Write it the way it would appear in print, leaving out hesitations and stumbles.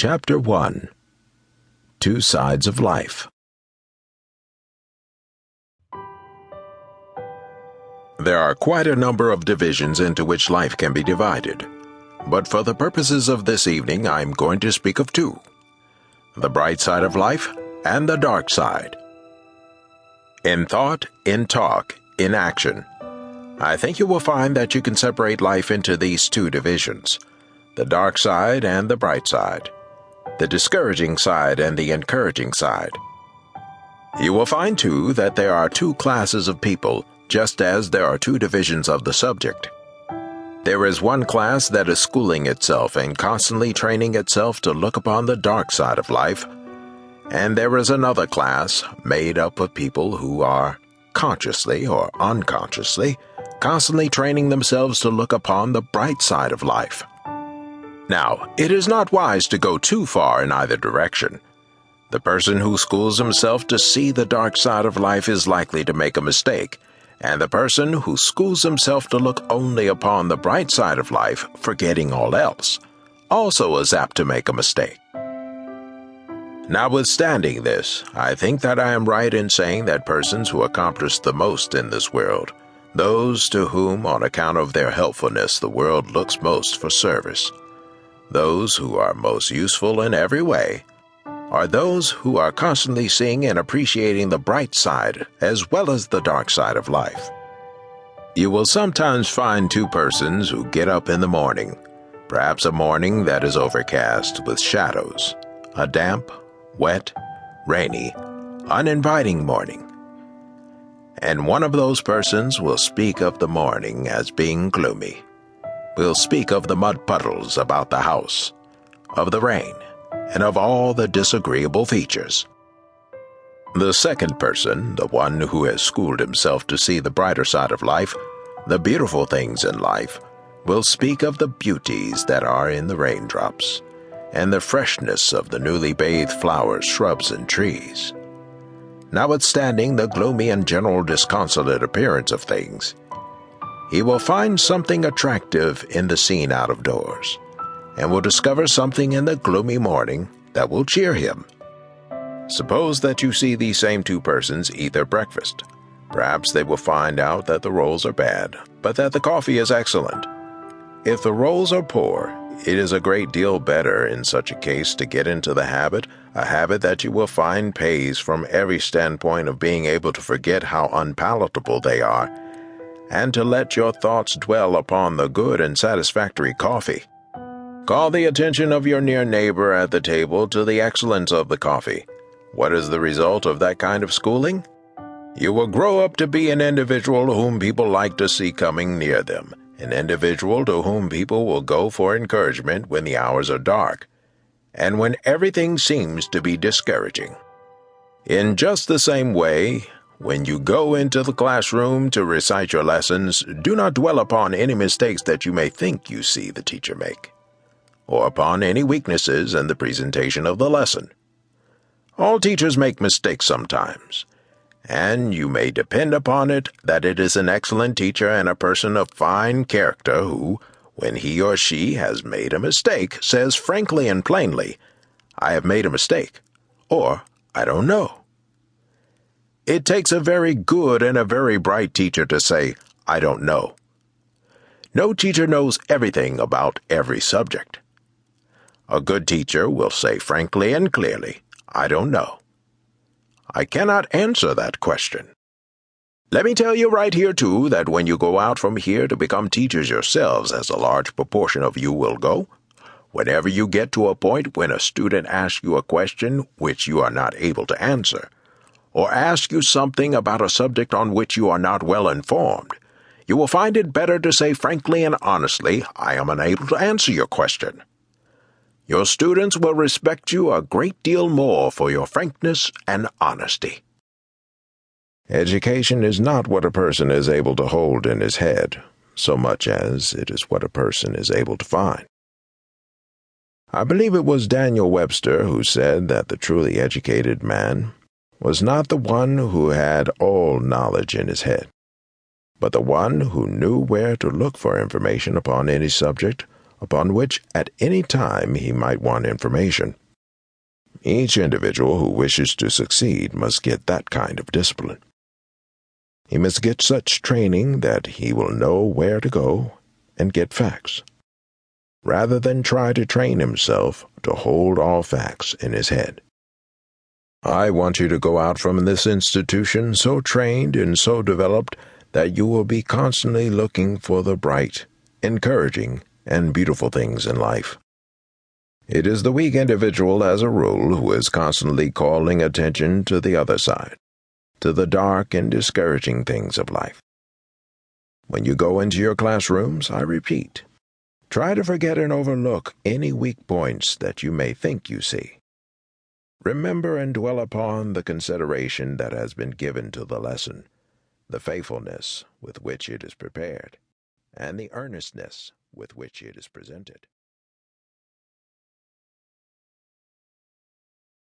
Chapter 1. Two Sides of Life. There are quite a number of divisions into which life can be divided, but for the purposes of this evening I'm going to speak of two: the bright side of life and the dark side. In thought, in talk, in action, I think you will find that you can separate life into these two divisions: the dark side and the bright side, the discouraging side and the encouraging side. You will find, too, that there are two classes of people, just as there are two divisions of the subject. There is one class that is schooling itself and constantly training itself to look upon the dark side of life, and there is another class made up of people who are, consciously or unconsciously, constantly training themselves to look upon the bright side of life. Now, it is not wise to go too far in either direction. The person who schools himself to see the dark side of life is likely to make a mistake, and the person who schools himself to look only upon the bright side of life, forgetting all else, also is apt to make a mistake. Notwithstanding this, I think that I am right in saying that persons who accomplish the most in this world, those to whom on account of their helpfulness the world looks most for service, those who are most useful in every way, are those who are constantly seeing and appreciating the bright side as well as the dark side of life. You will sometimes find two persons who get up in the morning, perhaps a morning that is overcast with shadows, a damp, wet, rainy, uninviting morning. And one of those persons will speak of the morning as being gloomy. We'll speak of the mud puddles about the house, of the rain, and of all the disagreeable features. The second person, the one who has schooled himself to see the brighter side of life, the beautiful things in life, will speak of the beauties that are in the raindrops, and the freshness of the newly bathed flowers, shrubs, and trees. Notwithstanding the gloomy and general disconsolate appearance of things, he will find something attractive in the scene out of doors, and will discover something in the gloomy morning that will cheer him. Suppose that you see these same two persons eat their breakfast. Perhaps they will find out that the rolls are bad, but that the coffee is excellent. If the rolls are poor, it is a great deal better in such a case to get into a habit that you will find pays from every standpoint of being able to forget how unpalatable they are, and to let your thoughts dwell upon the good and satisfactory coffee. Call the attention of your near neighbor at the table to the excellence of the coffee. What is the result of that kind of schooling? You will grow up to be an individual whom people like to see coming near them, an individual to whom people will go for encouragement when the hours are dark, and when everything seems to be discouraging. In just the same way, when you go into the classroom to recite your lessons, do not dwell upon any mistakes that you may think you see the teacher make, or upon any weaknesses in the presentation of the lesson. All teachers make mistakes sometimes, and you may depend upon it that it is an excellent teacher and a person of fine character who, when he or she has made a mistake, says frankly and plainly, "I have made a mistake," or "I don't know." It takes a very good and a very bright teacher to say, "I don't know." No teacher knows everything about every subject. A good teacher will say frankly and clearly, "I don't know. I cannot answer that question." Let me tell you right here, too, that when you go out from here to become teachers yourselves, as a large proportion of you will go, whenever you get to a point when a student asks you a question which you are not able to answer, or ask you something about a subject on which you are not well informed, you will find it better to say frankly and honestly, "I am unable to answer your question." Your students will respect you a great deal more for your frankness and honesty. Education is not what a person is able to hold in his head, so much as it is what a person is able to find. I believe it was Daniel Webster who said that the truly educated man was not the one who had all knowledge in his head, but the one who knew where to look for information upon any subject upon which at any time he might want information. Each individual who wishes to succeed must get that kind of discipline. He must get such training that he will know where to go and get facts, rather than try to train himself to hold all facts in his head. I want you to go out from this institution so trained and so developed that you will be constantly looking for the bright, encouraging, and beautiful things in life. It is the weak individual, as a rule, who is constantly calling attention to the other side, to the dark and discouraging things of life. When you go into your classrooms, I repeat, try to forget and overlook any weak points that you may think you see. Remember and dwell upon the consideration that has been given to the lesson, the faithfulness with which it is prepared, and the earnestness with which it is presented.